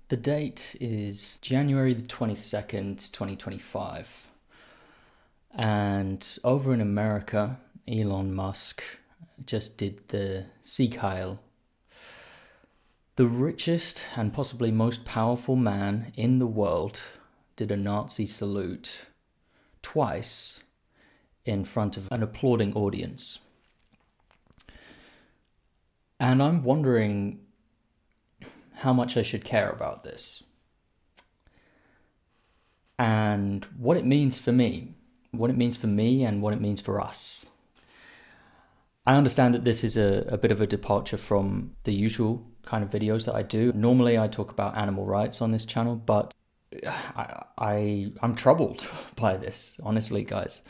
The date is January the 22nd, 2025. And over in America, Elon Musk just did the Sieg Heil. The richest and possibly most powerful man in the world did a Nazi salute twice in front of an applauding audience. And I'm wondering how much I should care about this and what it means for me, and what it means for us. I understand that this is a bit of a departure from the usual kind of videos that I do. Normally I talk about animal rights on this channel, but I'm troubled by this, honestly, guys.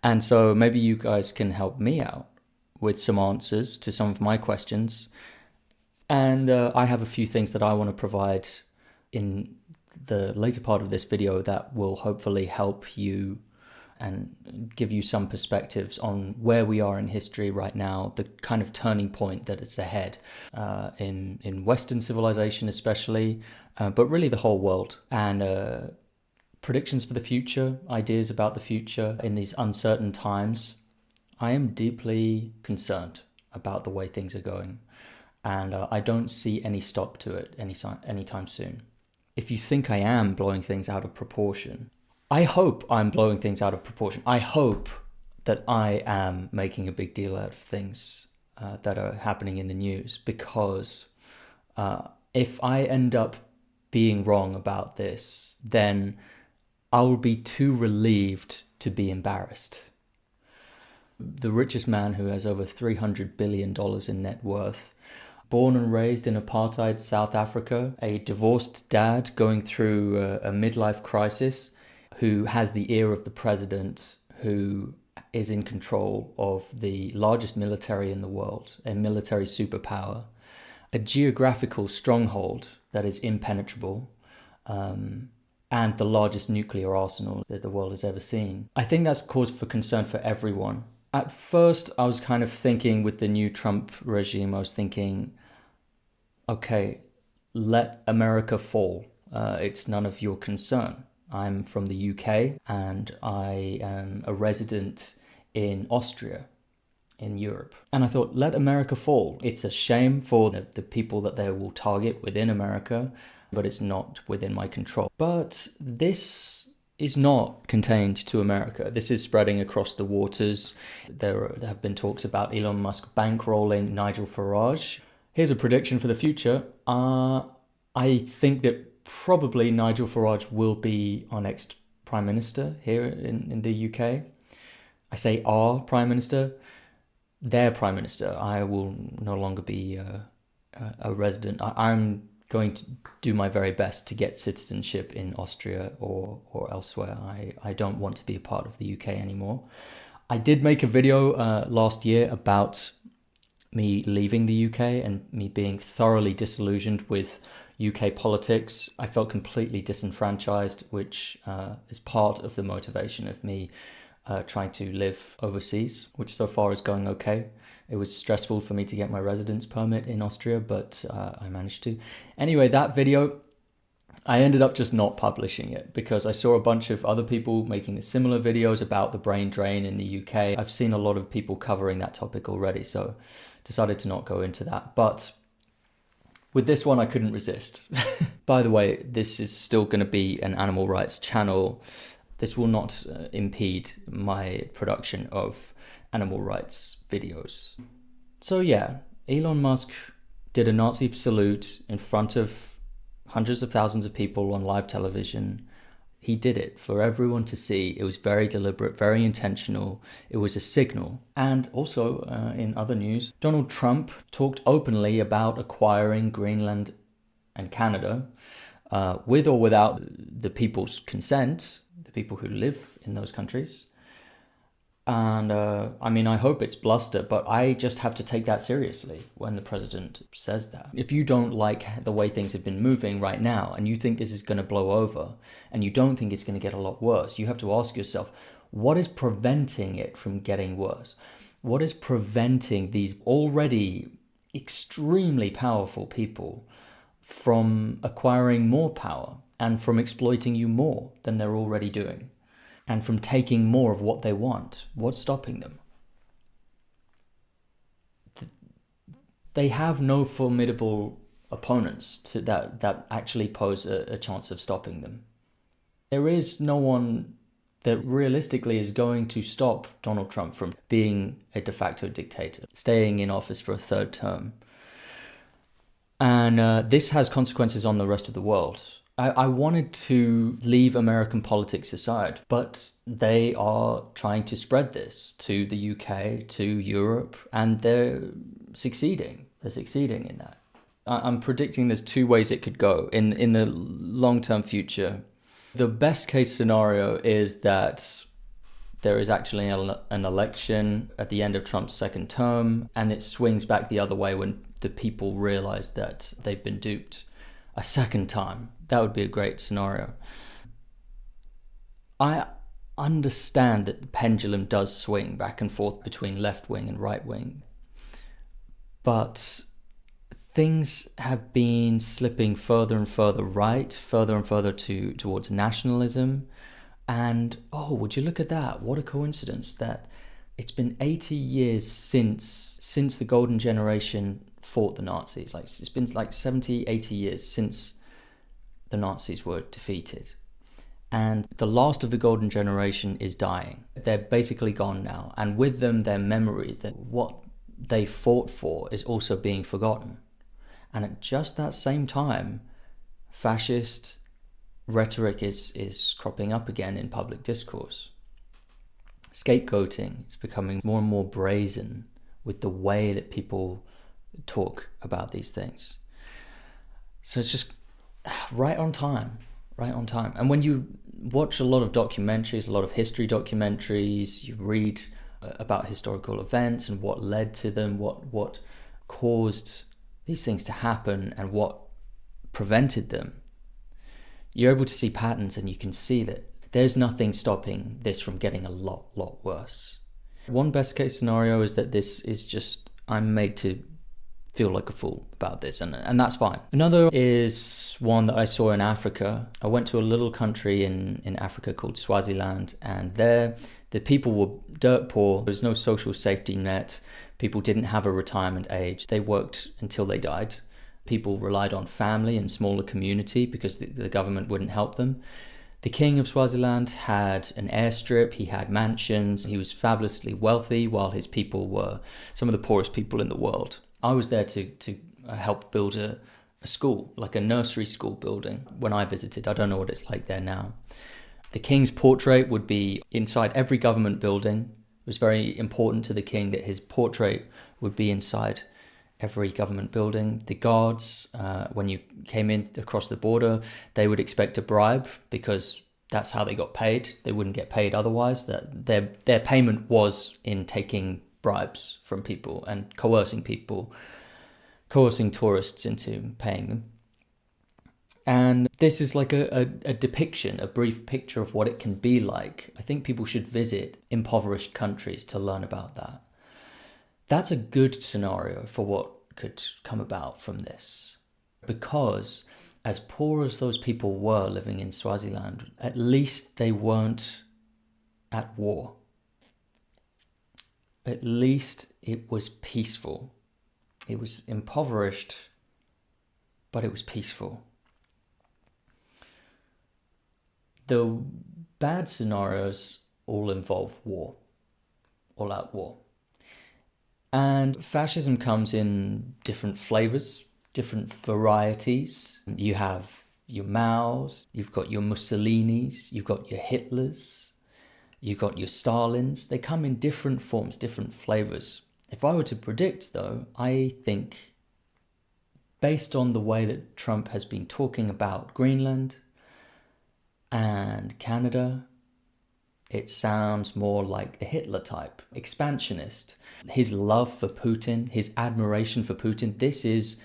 And so maybe you guys can help me out with some answers to some of my questions. And I have a few things that I want to provide in the later part of this video that will hopefully help you and give you some perspectives on where we are in history right now, the kind of turning point that is ahead in Western civilization especially, but really the whole world, and predictions for the future, ideas about the future in these uncertain times. I am deeply concerned about the way things are going, and I don't see any stop to it anytime soon. If you think I am blowing things out of proportion, I hope I'm blowing things out of proportion. I hope that I am making a big deal out of things that are happening in the news, because if I end up being wrong about this, then I will be too relieved to be embarrassed. The richest man, who has over $300 billion in net worth, born and raised in apartheid South Africa, a divorced dad going through a midlife crisis, who has the ear of the president, who is in control of the largest military in the world, a military superpower, a geographical stronghold that is impenetrable, and the largest nuclear arsenal that the world has ever seen. I think that's cause for concern for everyone. At first, I was kind of thinking, with the new Trump regime, I was thinking, okay, let America fall. It's none of your concern. I'm from the UK and I am a resident in Austria, in Europe. And I thought, let America fall. It's a shame for the people that they will target within America, but it's not within my control. But this is not contained to America. This is spreading across the waters. There have been talks about Elon Musk bankrolling Nigel Farage. Here's a prediction for the future. I think that probably Nigel Farage will be our next Prime Minister here in the UK. I say our Prime Minister, their Prime Minister. I will no longer be a resident. I'm going to do my very best to get citizenship in Austria or elsewhere. I don't want to be a part of the UK anymore. I did make a video last year about me leaving the UK and me being thoroughly disillusioned with UK politics. I felt completely disenfranchised, which is part of the motivation of me trying to live overseas, which so far is going okay. It was stressful for me to get my residence permit in Austria, but I managed to. Anyway, that video, I ended up just not publishing it because I saw a bunch of other people making similar videos about the brain drain in the UK. I've seen a lot of people covering that topic already, so decided to not go into that. But with this one, I couldn't resist. By the way, this is still going to be an animal rights channel. This will not impede my production of animal rights videos. So yeah, Elon Musk did a Nazi salute in front of hundreds of thousands of people on live television. He did it for everyone to see. It was very deliberate, very intentional. It was a signal. And also, in other news, Donald Trump talked openly about acquiring Greenland and Canada, with or without the people's consent, the people who live in those countries. And I mean, I hope it's bluster, but I just have to take that seriously when the president says that. If you don't like the way things have been moving right now, and you think this is going to blow over, and you don't think it's going to get a lot worse, you have to ask yourself, what is preventing it from getting worse? What is preventing these already extremely powerful people from acquiring more power and from exploiting you more than they're already doing and from taking more of what they want. What's stopping them? They have no formidable opponents that actually pose a chance of stopping them. There is no one that realistically is going to stop Donald Trump from being a de facto dictator, staying in office for a third term. And this has consequences on the rest of the world. I wanted to leave American politics aside, but they are trying to spread this to the UK, to Europe, and they're succeeding. They're succeeding in that. I'm predicting there's two ways it could go in the long-term future. The best case scenario is that there is actually an election at the end of Trump's second term, and it swings back the other way when the people realize that they've been duped a second time. That would be a great scenario. I understand that the pendulum does swing back and forth between left wing and right wing, but things have been slipping further and further right, further and further towards nationalism. And would you look at that? What a coincidence that it's been 80 years since the golden generation fought the Nazis. Like, it's been like 70, 80 years since the Nazis were defeated. And the last of the golden generation is dying. They're basically gone now. And with them, their memory, that what they fought for, is also being forgotten. And at just that same time, fascist rhetoric is cropping up again in public discourse. Scapegoating is becoming more and more brazen with the way that people talk about these things. So it's just right on time. And when you watch a lot of documentaries, a lot of history documentaries, you read about historical events and what led to them, what caused these things to happen and what prevented them, you're able to see patterns, and you can see that there's nothing stopping this from getting a lot worse. One best case scenario is that this is just, I'm made to feel like a fool about this, and that's fine. Another is one that I saw in Africa. I went to a little country in Africa called Swaziland, and there the people were dirt poor. There was no social safety net. People didn't have a retirement age. They worked until they died. People relied on family and smaller community because the government wouldn't help them. The king of Swaziland had an airstrip, he had mansions, he was fabulously wealthy, while his people were some of the poorest people in the world. I was there to help build a school, like a nursery school building, when I visited. I don't know what it's like there now. The king's portrait would be inside every government building. It was very important to the king that his portrait would be inside every government building. The guards, when you came in across the border, they would expect a bribe because that's how they got paid. They wouldn't get paid otherwise. That their payment was in taking bribes from people and coercing tourists into paying them. And this is like a depiction, a brief picture of what it can be like. I think people should visit impoverished countries to learn about that. That's a good scenario for what could come about from this. Because as poor as those people were living in Swaziland, at least they weren't at war. At least it was peaceful. It was impoverished, but it was peaceful. The bad scenarios all involve war, all-out war. And fascism comes in different flavors, different varieties. You have your Maos, you've got your Mussolinis, you've got your Hitlers, you've got your Stalins. They come in different forms, different flavors. If I were to predict, though, I think, based on the way that Trump has been talking about Greenland and Canada, it sounds more like the Hitler type, expansionist. His love for Putin, his admiration for Putin, this is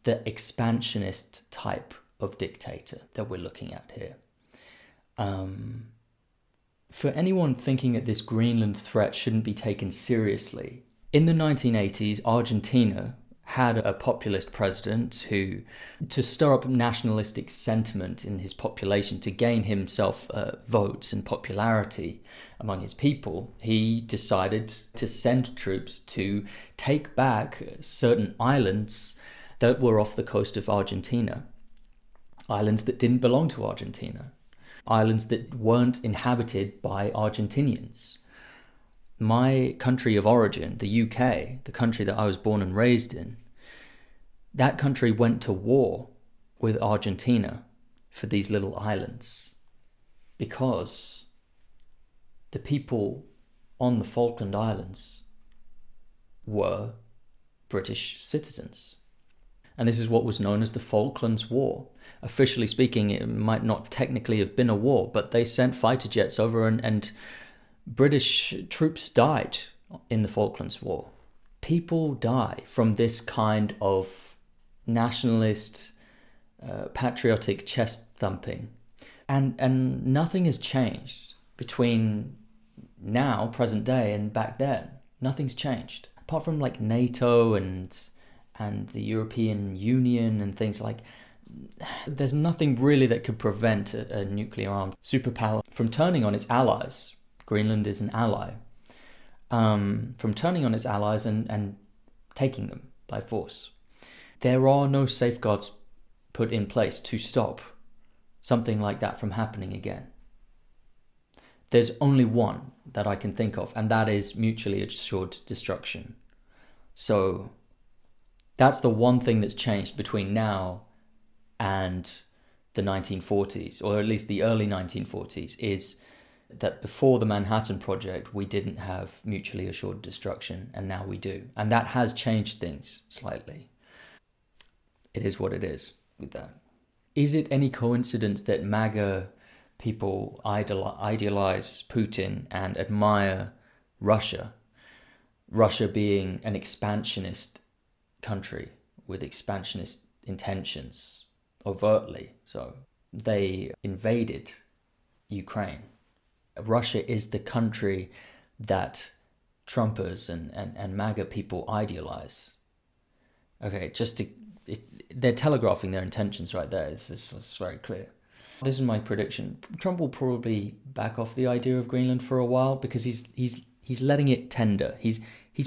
the expansionist type of dictator that we're looking at here. For anyone thinking that this Greenland threat shouldn't be taken seriously, in the 1980s, Argentina had a populist president who, to stir up nationalistic sentiment in his population, to gain himself votes and popularity among his people, he decided to send troops to take back certain islands that were off the coast of Argentina. Islands that didn't belong to Argentina. Islands that weren't inhabited by Argentinians. My country of origin, the UK, the country that I was born and raised in, that country went to war with Argentina for these little islands because the people on the Falkland Islands were British citizens. And this is what was known as the Falklands War. Officially speaking, it might not technically have been a war, but they sent fighter jets over and British troops died in the Falklands War. People die from this kind of nationalist, patriotic chest thumping. And nothing has changed between now, present day, and back then. Nothing's changed. Apart from like NATO and the European Union and things like, there's nothing really that could prevent a nuclear armed superpower from turning on its allies. Greenland is an ally. From turning on its allies and taking them by force. There are no safeguards put in place to stop something like that from happening again. There's only one that I can think of, and that is mutually assured destruction. So that's the one thing that's changed between now and the 1940s, or at least the early 1940s, is that before the Manhattan Project, we didn't have mutually assured destruction, and now we do. And that has changed things slightly. It is what it is with that. Is it any coincidence that MAGA people idealize Putin and admire Russia? Russia being an expansionist country with expansionist intentions, overtly so. They invaded Ukraine. Russia is the country that Trumpers and MAGA people idealize. Okay, they're telegraphing their intentions right there. It's very clear. This is my prediction. Trump will probably back off the idea of Greenland for a while because he's letting it tender. He's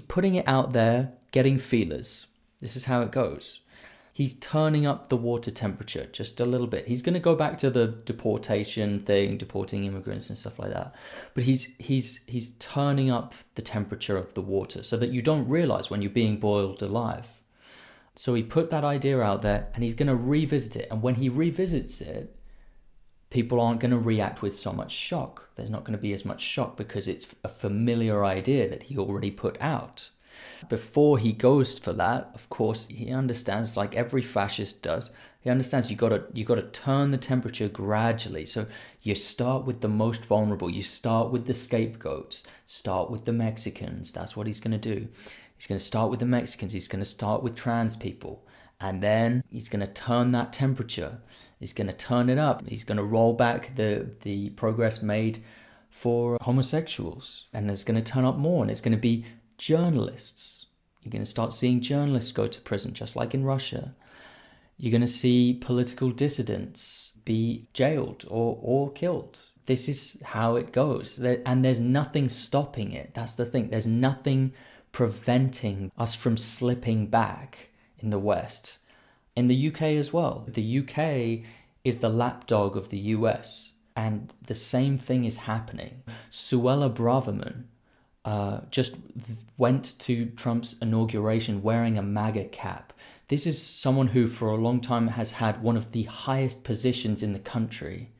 putting it out there, getting feelers. This is how it goes. He's turning up the water temperature just a little bit. He's going to go back to the deportation thing, deporting immigrants and stuff like that. But he's turning up the temperature of the water so that you don't realize when you're being boiled alive. So he put that idea out there and he's going to revisit it. And when he revisits it, people aren't going to react with so much shock. There's not going to be as much shock because it's a familiar idea that he already put out. Before he goes for that, of course, he understands, like every fascist does, he understands you got to turn the temperature gradually. So you start with the most vulnerable. You start with the scapegoats. Start with the Mexicans. That's what he's going to do. He's going to start with the Mexicans. He's going to start with trans people. And then he's going to turn that temperature. He's going to turn it up. He's going to roll back the progress made for homosexuals. And it's going to turn up more. And it's going to be journalists. You're going to start seeing journalists go to prison, just like in Russia. You're going to see political dissidents be jailed or killed. This is how it goes. And there's nothing stopping it. That's the thing. There's nothing preventing us from slipping back in the West. In the UK as well. The UK is the lapdog of the US. And the same thing is happening. Suella Braverman just went to Trump's inauguration wearing a MAGA cap. This is someone who for a long time has had one of the highest positions in the country,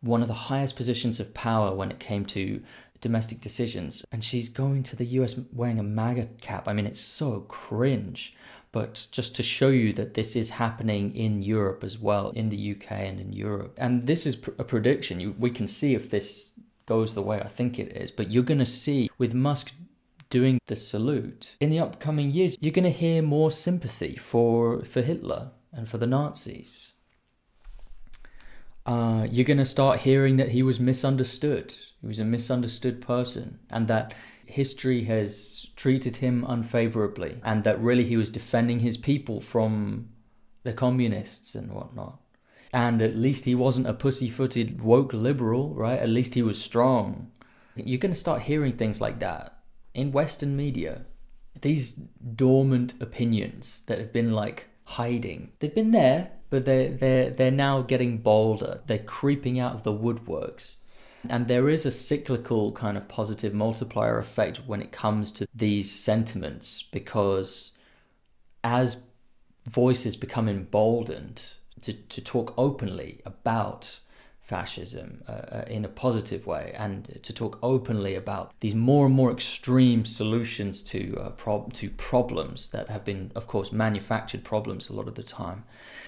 one of the highest positions of power when it came to domestic decisions. And she's going to the US wearing a MAGA cap. I mean, it's so cringe. But just to show you that this is happening in Europe as well, in the UK and in Europe. And this is a prediction. We can see if this goes the way I think it is. But you're going to see with Musk doing the salute, in the upcoming years, you're going to hear more sympathy for Hitler and for the Nazis. You're going to start hearing that he was misunderstood. He was a misunderstood person. And that history has treated him unfavorably, and that really he was defending his people from the communists and whatnot. And at least he wasn't a pussy-footed woke liberal, right? At least he was strong. You're going to start hearing things like that in Western media. These dormant opinions that have been like hiding. They've been there, but they're now getting bolder. They're creeping out of the woodworks. And there is a cyclical kind of positive multiplier effect when it comes to these sentiments, because as voices become emboldened to talk openly about fascism in a positive way, and to talk openly about these more and more extreme solutions to problems that have been, of course, manufactured problems a lot of the time,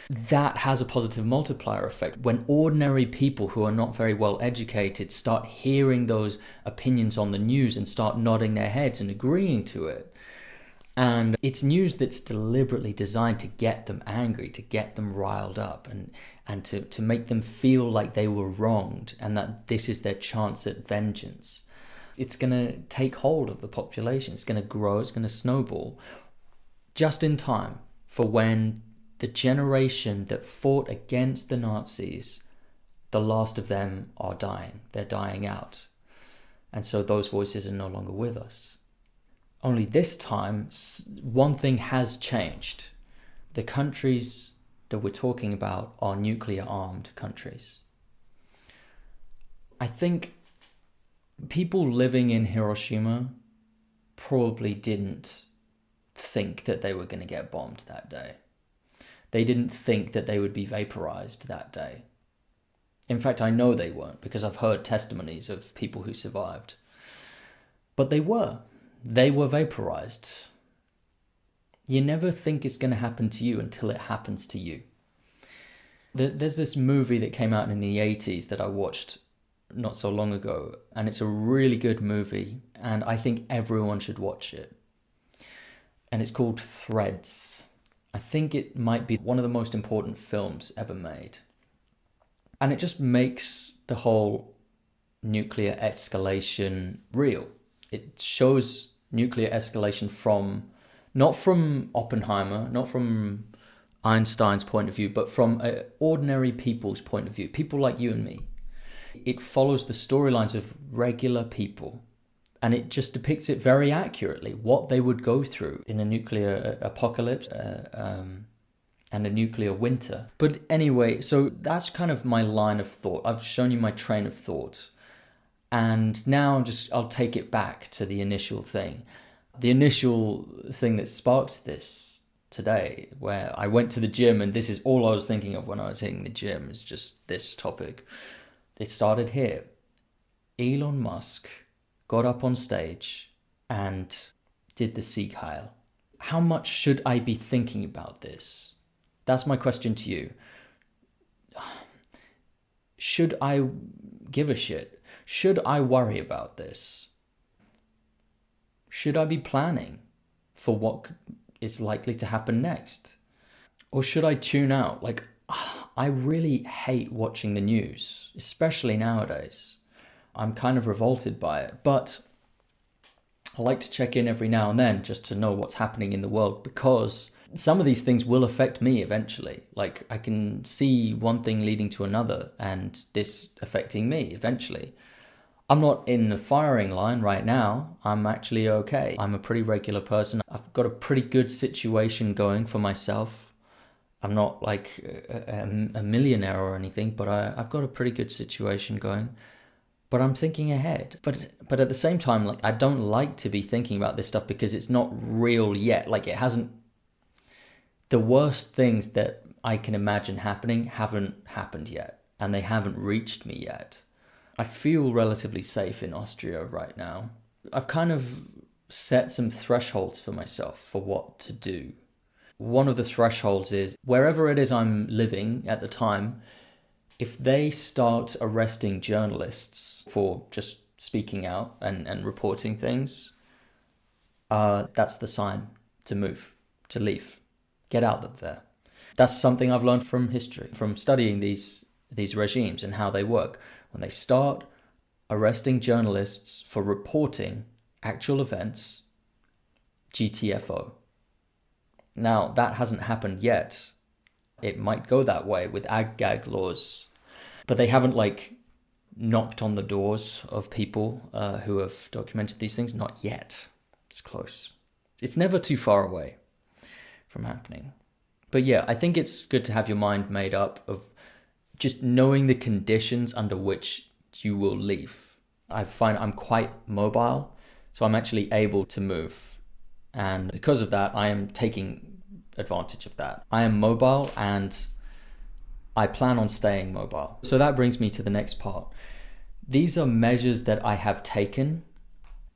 that has a positive multiplier effect. When ordinary people who are not very well educated start hearing those opinions on the news and start nodding their heads and agreeing to it, and it's news that's deliberately designed to get them angry, to get them riled up, and to make them feel like they were wronged and that this is their chance at vengeance. It's going to take hold of the population. It's going to grow. It's going to snowball just in time for when the generation that fought against the Nazis, the last of them are dying. They're dying out. And so those voices are no longer with us. Only this time, one thing has changed. The countries that we're talking about are nuclear-armed countries. I think people living in Hiroshima probably didn't think that they were going to get bombed that day. They didn't think that they would be vaporized that day. In fact, I know they weren't, because I've heard testimonies of people who survived. But they were. They were vaporized. You never think it's going to happen to you until it happens to you. There's this movie that came out in the 80s that I watched not so long ago, and it's a really good movie, and I think everyone should watch it. And it's called Threads. I think it might be one of the most important films ever made. And it just makes the whole nuclear escalation real. It shows nuclear escalation not from Oppenheimer, not from Einstein's point of view, but from ordinary people's point of view, people like you and me. It follows the storylines of regular people, and it just depicts it very accurately, what they would go through in a nuclear apocalypse and a nuclear winter. But anyway, so that's kind of my line of thought. I've shown you my train of thought. And now I'll take it back to the initial thing. The initial thing that sparked this today, where I went to the gym, and this is all I was thinking of when I was hitting the gym, is just this topic. It started here. Elon Musk got up on stage and did the Sieg Heil. How much should I be thinking about this? That's my question to you. Should I give a shit? Should I worry about this? Should I be planning for what is likely to happen next? Or should I tune out? Like, I really hate watching the news, especially nowadays. I'm kind of revolted by it, but I like to check in every now and then just to know what's happening in the world, because some of these things will affect me eventually. Like, I can see one thing leading to another and this affecting me eventually. I'm not in the firing line right now. I'm actually okay. I'm a pretty regular person. I've got a pretty good situation going for myself. I'm not like a millionaire or anything, but I've got a pretty good situation going. But I'm thinking ahead. But at the same time, like, I don't like to be thinking about this stuff because it's not real yet. Like, it hasn't... The worst things that I can imagine happening haven't happened yet, and they haven't reached me yet. I feel relatively safe in Austria right now. I've kind of set some thresholds for myself for what to do. One of the thresholds is wherever it is I'm living at the time, if they start arresting journalists for just speaking out and reporting things, that's the sign to move, to leave, get out of there. That's something I've learned from history, from studying these regimes and how they work. When they start arresting journalists for reporting actual events, GTFO. Now, that hasn't happened yet. It might go that way with ag-gag laws, but they haven't knocked on the doors of people who have documented these things. Not yet. It's close. It's never too far away from happening. But yeah, I think it's good to have your mind made up of just knowing the conditions under which you will leave. I find I'm quite mobile, so I'm actually able to move. And because of that, I am taking advantage of that. I am mobile and I plan on staying mobile. So that brings me to the next part. These are measures that I have taken,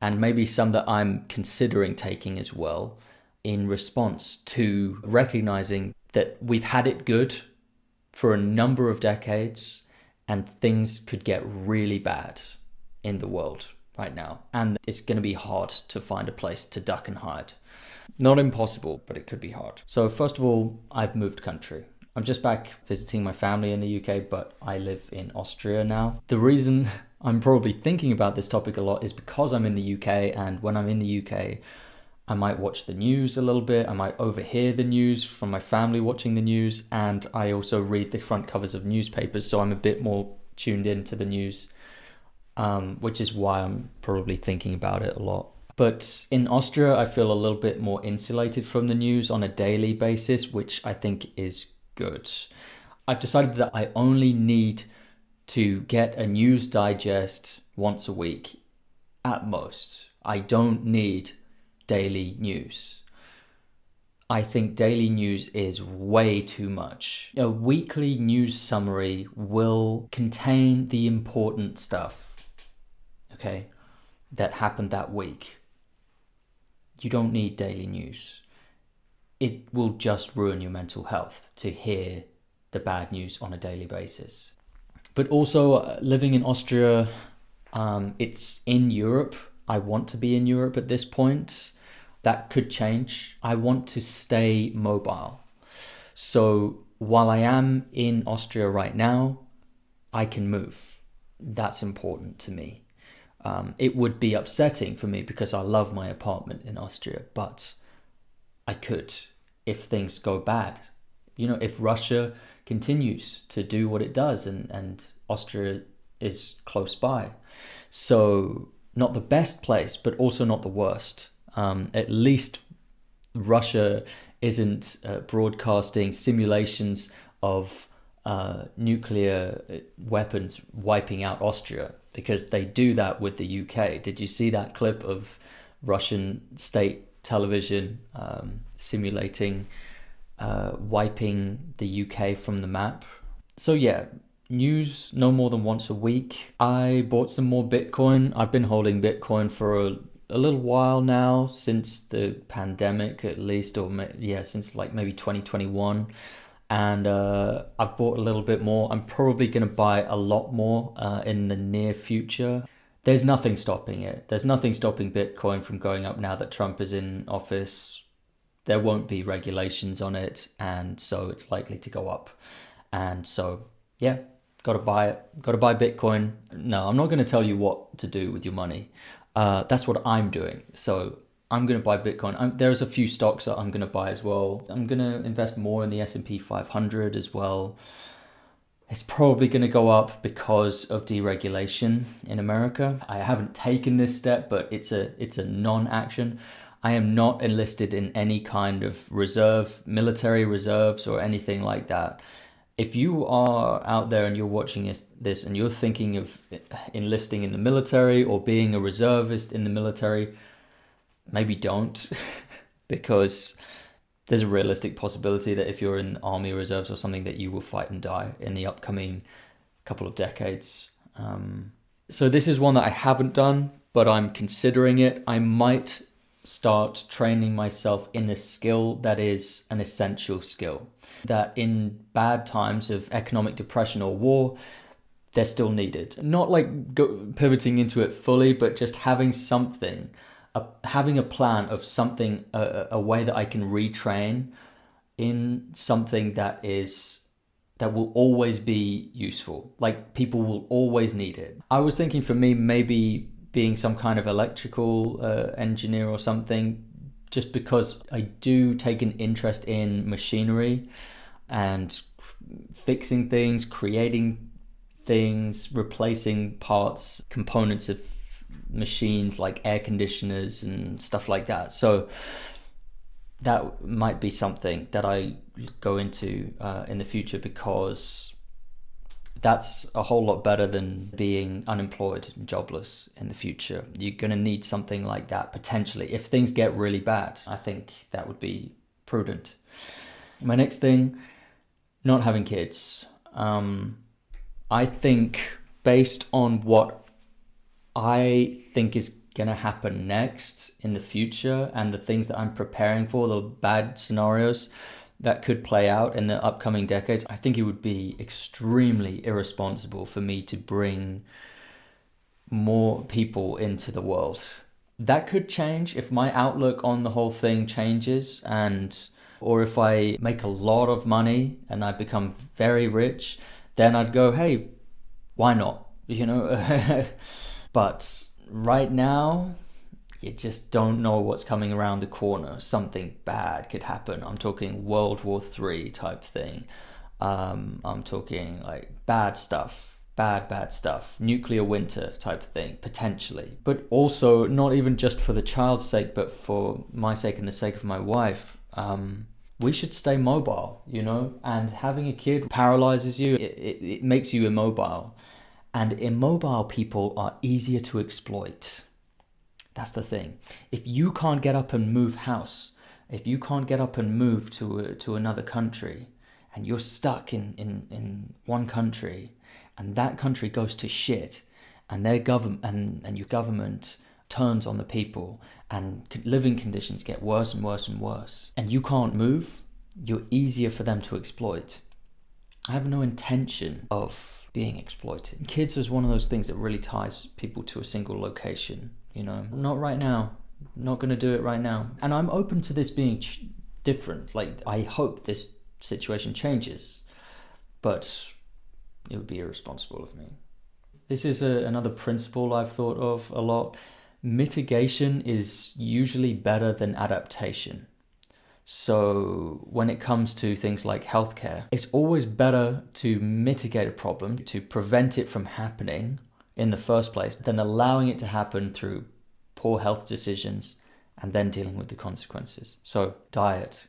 and maybe some that I'm considering taking as well, in response to recognizing that we've had it good for a number of decades and things could get really bad in the world right now. And it's going to be hard to find a place to duck and hide. Not impossible, but it could be hard. So first of all, I've moved country. I'm just back visiting my family in the UK, but I live in Austria now. The reason I'm probably thinking about this topic a lot is because I'm in the UK, and when I'm in the UK, I might watch the news a little bit. I might overhear the news from my family watching the news, and I also read the front covers of newspapers, so I'm a bit more tuned into the news, which is why I'm probably thinking about it a lot. But in Austria, I feel a little bit more insulated from the news on a daily basis, which I think is good. I've decided that I only need to get a news digest once a week at most. I don't need daily news. I think daily news is way too much. A weekly news summary will contain the important stuff, okay, that happened that week. You don't need daily news. It will just ruin your mental health to hear the bad news on a daily basis. But also living in Austria, it's in Europe. I want to be in Europe at this point. That could change. I want to stay mobile. So while I am in Austria right now, I can move. That's important to me. It would be upsetting for me because I love my apartment in Austria, but I could if things go bad. If Russia continues to do what it does and Austria is close by. So not the best place, but also not the worst. At least Russia isn't broadcasting simulations of nuclear weapons wiping out Austria, because they do that with the UK. Did you see that clip of Russian state television simulating wiping the UK from the map? So yeah, news no more than once a week. I bought some more Bitcoin. I've been holding Bitcoin for a little while now, since the pandemic at least, or since maybe 2021. And I've bought a little bit more. I'm probably going to buy a lot more in the near future. There's nothing stopping it. There's nothing stopping Bitcoin from going up now that Trump is in office. There won't be regulations on it, and so it's likely to go up. And so, yeah, got to buy it. Got to buy Bitcoin. No, I'm not going to tell you what to do with your money. That's what I'm doing. So I'm going to buy Bitcoin. There's a few stocks that I'm going to buy as well. I'm going to invest more in the S&P 500 as well. It's probably going to go up because of deregulation in America. I haven't taken this step, but it's a non-action. I am not enlisted in any kind of military reserves or anything like that. If you are out there and you're watching this and you're thinking of enlisting in the military or being a reservist in the military, maybe don't, because there's a realistic possibility that if you're in army reserves or something, that you will fight and die in the upcoming couple of decades. So this is one that I haven't done, but I'm considering it. I might start training myself in a skill that is an essential skill, that in bad times of economic depression or war, they're still needed. Not pivoting into it fully, but just having something, having a plan of something, a way that I can retrain in something that will always be useful. Like, people will always need it. I was thinking for me, maybe being some kind of electrical engineer or something, just because I do take an interest in machinery and fixing things, creating things, replacing parts, components of machines like air conditioners and stuff like that. So that might be something that I go into in the future, because that's a whole lot better than being unemployed and jobless in the future. You're going to need something like that potentially. If things get really bad, I think that would be prudent. My next thing, not having kids. I think based on what I think is going to happen next in the future and the things that I'm preparing for, the bad scenarios that could play out in the upcoming decades, I think it would be extremely irresponsible for me to bring more people into the world. That could change if my outlook on the whole thing changes, or if I make a lot of money and I become very rich, then I'd go, hey, why not? But right now, you just don't know what's coming around the corner. Something bad could happen. I'm talking World War III type thing. I'm talking like bad stuff, bad stuff, nuclear winter type thing, potentially. But also not even just for the child's sake, but for my sake and the sake of my wife. We should stay mobile, and having a kid paralyzes you. It makes you immobile. And immobile people are easier to exploit. That's the thing. If you can't get up and move house, if you can't get up and move to another country, and you're stuck in one country, and that country goes to shit, and their government and your government turns on the people, and living conditions get worse and worse and worse, and you can't move, you're easier for them to exploit. I have no intention of being exploited. Kids is one of those things that really ties people to a single location. Not right now. Not going to do it right now. And I'm open to this being different. Like, I hope this situation changes, but it would be irresponsible of me. This is another principle I've thought of a lot. Mitigation is usually better than adaptation. So when it comes to things like healthcare, it's always better to mitigate a problem, to prevent it from happening in the first place, than allowing it to happen through poor health decisions and then dealing with the consequences. So diet,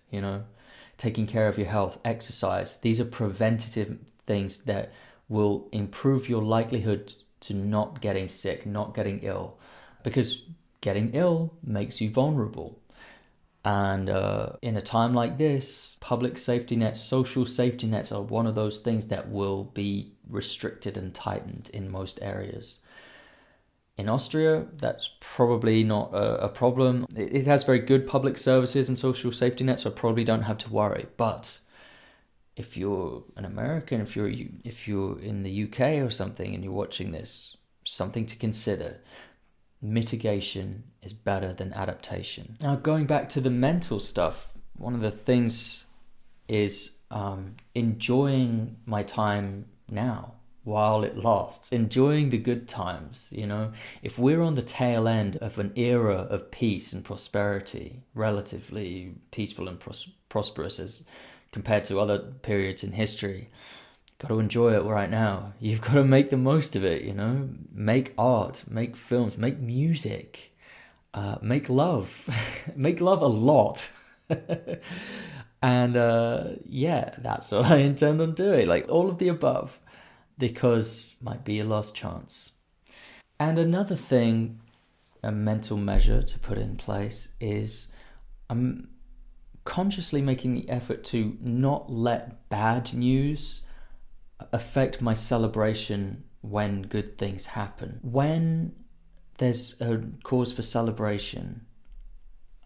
taking care of your health, exercise, these are preventative things that will improve your likelihood to not getting sick, not getting ill, because getting ill makes you vulnerable. And in a time like this, public safety nets, social safety nets are one of those things that will be restricted and tightened in most areas. In Austria, that's probably not a problem. It has very good public services and social safety nets, so I probably don't have to worry. But if you're an American, if you're in the UK or something and you're watching this, something to consider. Mitigation is better than adaptation. Now, going back to the mental stuff, one of the things is enjoying my time now while it lasts, enjoying the good times. If we're on the tail end of an era of peace and prosperity, relatively peaceful and prosperous as compared to other periods in history, got to enjoy it right now. You've got to make the most of it, Make art, make films, make music, make love. Make love a lot. And that's what I intend on doing. Like all of the above, because it might be your last chance. And another thing, a mental measure to put in place is I'm consciously making the effort to not let bad news affect my celebration when good things happen. When there's a cause for celebration,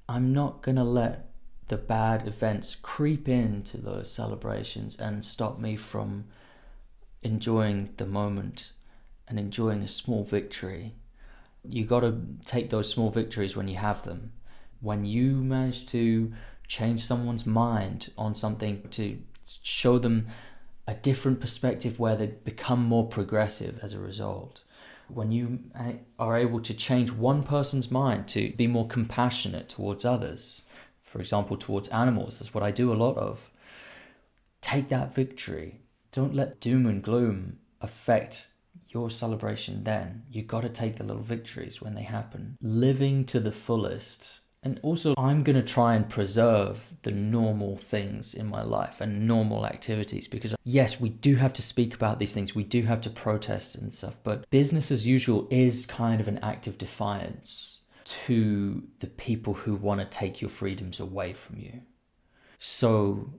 I'm not going to let the bad events creep into those celebrations and stop me from enjoying the moment and enjoying a small victory. You got to take those small victories when you have them. When you manage to change someone's mind on something, to show them a different perspective where they become more progressive as a result, when you are able to change one person's mind to be more compassionate towards others, for example, towards animals, that's what I do a lot of, take that victory. Don't let doom and gloom affect your celebration then. You got to take the little victories when they happen. Living to the fullest. And also, I'm going to try and preserve the normal things in my life and normal activities, because yes, we do have to speak about these things. We do have to protest and stuff, but business as usual is kind of an act of defiance to the people who want to take your freedoms away from you. So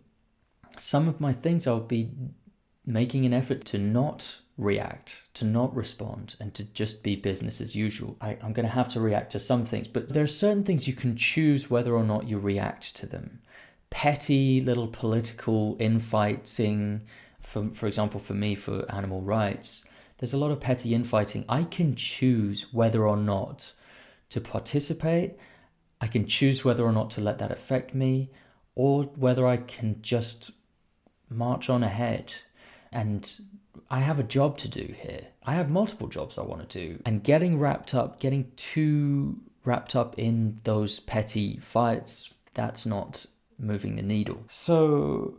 some of my things I'll be making an effort to not react, to not respond, and to just be business as usual. I'm going to have to react to some things, but there are certain things you can choose whether or not you react to them. Petty little political infighting, for example, for me, for animal rights, there's a lot of petty infighting. I can choose whether or not to participate. I can choose whether or not to let that affect me, or whether I can just march on ahead. And I have a job to do here. I have multiple jobs I want to do. And getting too wrapped up in those petty fights, that's not moving the needle. So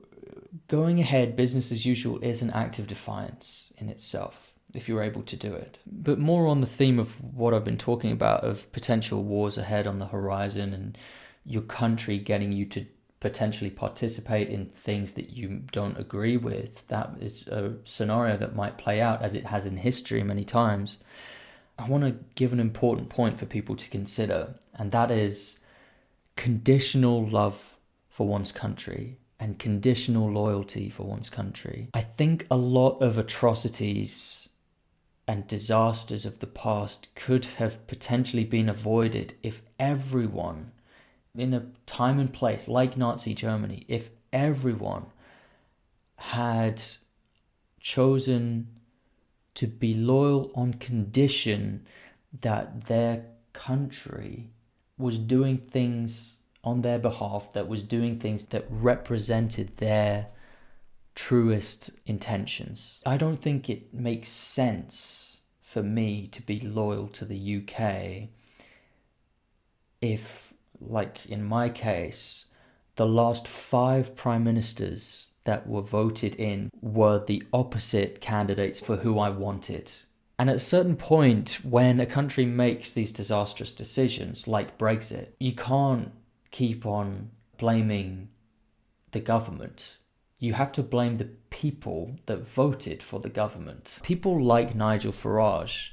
going ahead, business as usual, is an act of defiance in itself, if you're able to do it. But more on the theme of what I've been talking about, of potential wars ahead on the horizon and your country getting you to potentially participate in things that you don't agree with. That is a scenario that might play out, as it has in history many times. I want to give an important point for people to consider, and that is conditional love for one's country and conditional loyalty for one's country. I think a lot of atrocities and disasters of the past could have potentially been avoided if everyone, in a time and place like Nazi Germany, if everyone had chosen to be loyal on condition that their country was doing things on their behalf, that was doing things that represented their truest intentions. I don't think it makes sense for me to be loyal to the UK if, like in my case, the last 5 prime ministers that were voted in were the opposite candidates for who I wanted. And at a certain point, when a country makes these disastrous decisions, like Brexit, you can't keep on blaming the government. You have to blame the people that voted for the government. People like Nigel Farage,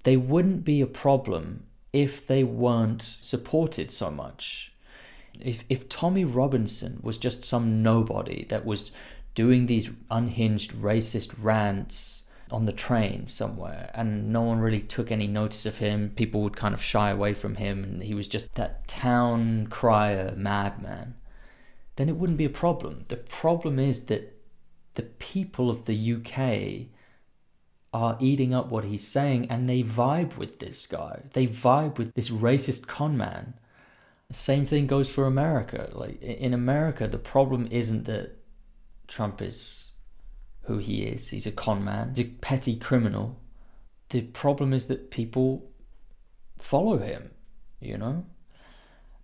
they wouldn't be a problem if they weren't supported so much. If Tommy Robinson was just some nobody that was doing these unhinged racist rants on the train somewhere and no one really took any notice of him, people would kind of shy away from him and he was just that town crier madman, then it wouldn't be a problem. The problem is that the people of the UK are eating up what he's saying, and they vibe with this guy. They vibe with this racist con man. The same thing goes for America. Like in America, the problem isn't that Trump is who he is. He's a con man. He's a petty criminal. The problem is that people follow him, you know?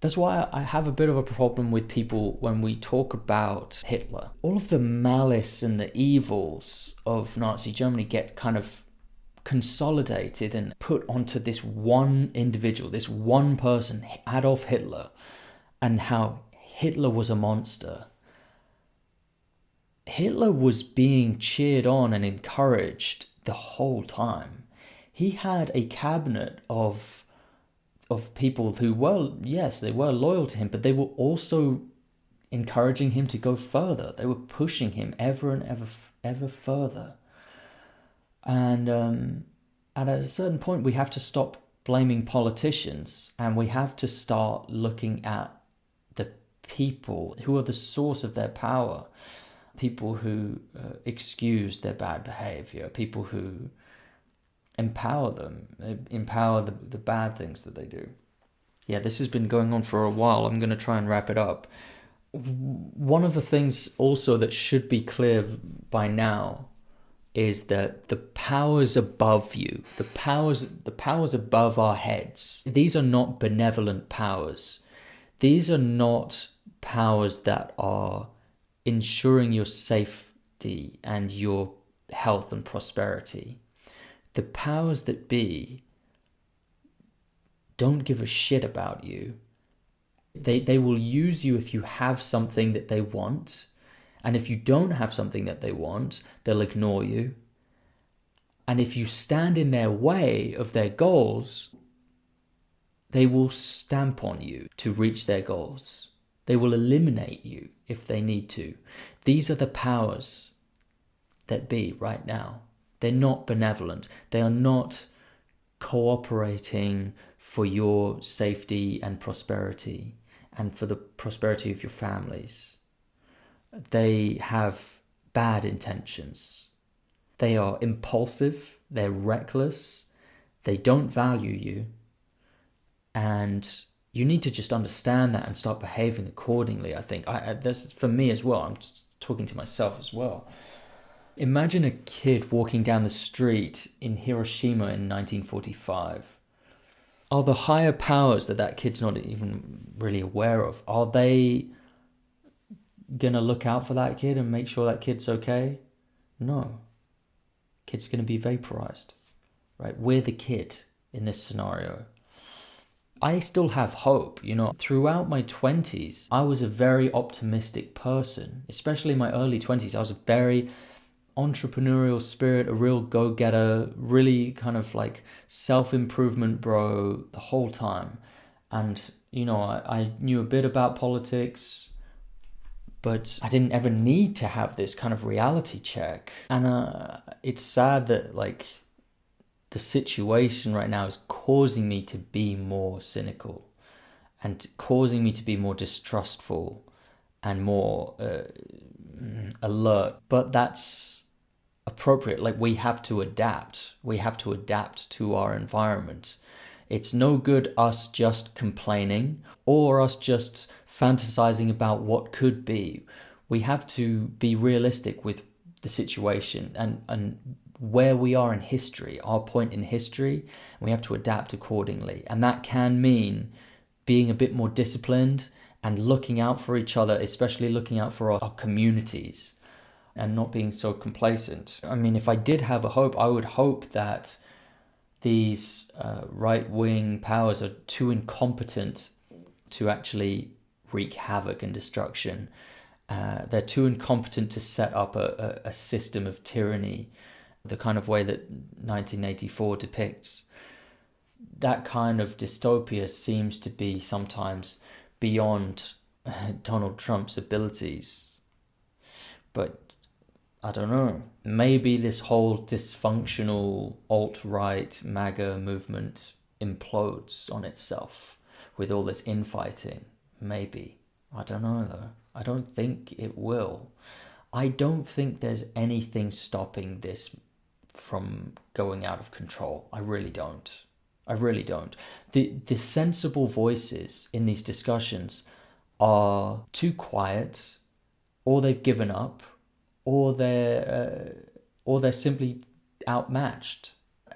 That's why I have a bit of a problem with people when we talk about Hitler. All of the malice and the evils of Nazi Germany get kind of consolidated and put onto this one individual, this one person, Adolf Hitler, and how Hitler was a monster. Hitler was being cheered on and encouraged the whole time. He had a cabinet of people who were, yes, they were loyal to him, but they were also encouraging him to go further. They were pushing him ever and ever further. And at a certain point, we have to stop blaming politicians, and we have to start looking at the people who are the source of their power, people who excuse their bad behavior, people who empower the bad things that they do. Yeah, this has been going on for a while. I'm going to try and wrap it up. One of the things also that should be clear by now is that the powers above you, the powers above our heads, these are not benevolent powers. These are not powers that are ensuring your safety and your health and prosperity. The powers that be don't give a shit about you. They will use you if you have something that they want. And if you don't have something that they want, they'll ignore you. And if you stand in their way of their goals, they will stamp on you to reach their goals. They will eliminate you if they need to. These are the powers that be right now. They're not benevolent. They are not cooperating for your safety and prosperity and for the prosperity of your families. They have bad intentions. They are impulsive, they're reckless, they don't value you, and you need to just understand that and start behaving accordingly, I think. This for me as well, I'm just talking to myself as well. Imagine a kid walking down the street in Hiroshima in 1945. Are the higher powers that kid's not even really aware of, are they gonna look out for that kid and make sure that kid's okay? No. Kid's gonna be vaporized, right? We're the kid in this scenario. I still have hope, Throughout my 20s, I was a very optimistic person, especially in my early 20s. I was a very entrepreneurial spirit, a real go-getter, really kind of like self-improvement bro the whole time. And, I knew a bit about politics, but I didn't ever need to have this kind of reality check. And it's sad that the situation right now is causing me to be more cynical and causing me to be more distrustful and more alert. But that's appropriate. We have to adapt. We have to adapt to our environment. It's no good us just complaining or us just fantasizing about what could be. We have to be realistic with the situation and where we are in history, our point in history. We have to adapt accordingly. And that can mean being a bit more disciplined and looking out for each other, especially looking out for our communities and not being so complacent. I mean, if I did have a hope, I would hope that these right-wing powers are too incompetent to actually wreak havoc and destruction. They're too incompetent to set up a system of tyranny, the kind of way that 1984 depicts. That kind of dystopia seems to be sometimes beyond Donald Trump's abilities. But I don't know. Maybe this whole dysfunctional alt-right MAGA movement implodes on itself with all this infighting. Maybe. I don't know though. I don't think it will. I don't think there's anything stopping this from going out of control. I really don't. I really don't. The sensible voices in these discussions are too quiet, or they've given up, or they're simply outmatched,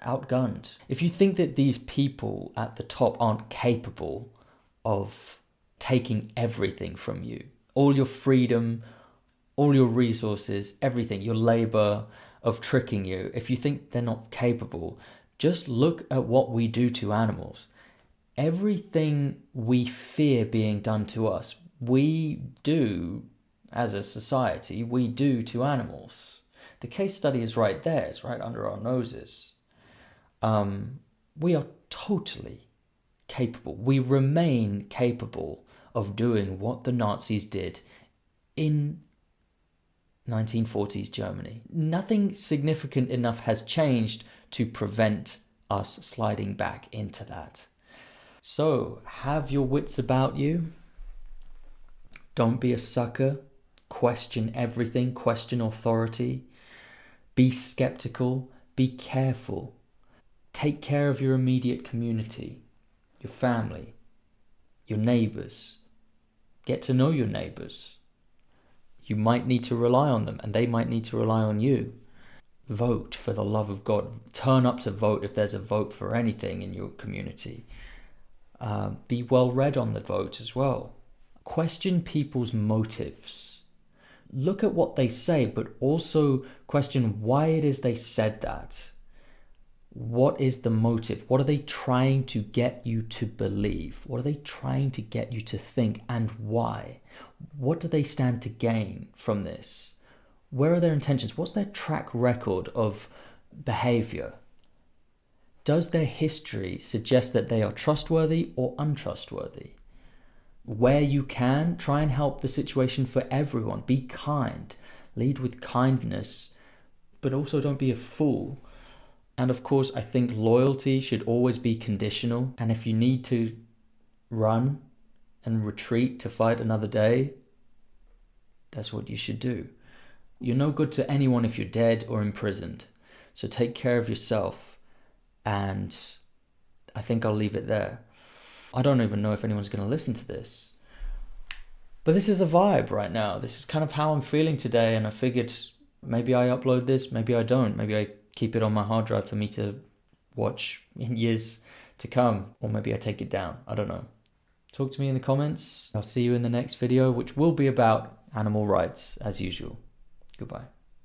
outgunned. If you think that these people at the top aren't capable of taking everything from you, all your freedom, all your resources, everything, your labor, of tricking you, if you think they're not capable, just look at what we do to animals. Everything we fear being done to us, we do, as a society, we do to animals. The case study is right there, it's right under our noses. We are totally capable. We remain capable of doing what the Nazis did in 1940s Germany. Nothing significant enough has changed to prevent us sliding back into that. So, have your wits about you. Don't be a sucker. Question everything. Question authority. Be skeptical. Be careful. Take care of your immediate community, your family, your neighbors. Get to know your neighbors. You might need to rely on them, and they might need to rely on you. vote for the love of God. Turn up to vote if there's a vote for anything in your community. Be well read on the vote as well. Question people's motives. Look at what they say, but also question why it is they said that. What is the motive? What are they trying to get you to believe? What are they trying to get you to think, and why? What do they stand to gain from this? Where are their intentions? What's their track record of behavior? Does their history suggest that they are trustworthy or untrustworthy? Where you can, try and help the situation for everyone. Be kind. Lead with kindness, but also don't be a fool. And of course, I think loyalty should always be conditional. And if you need to run and retreat to fight another day, that's what you should do. You're no good to anyone if you're dead or imprisoned. So take care of yourself. And I think I'll leave it there. I don't even know if anyone's going to listen to this. But this is a vibe right now. This is kind of how I'm feeling today. And I figured maybe I upload this, maybe I don't. Maybe I keep it on my hard drive for me to watch in years to come. Or maybe I take it down. I don't know. Talk to me in the comments. I'll see you in the next video, which will be about animal rights as usual. Goodbye.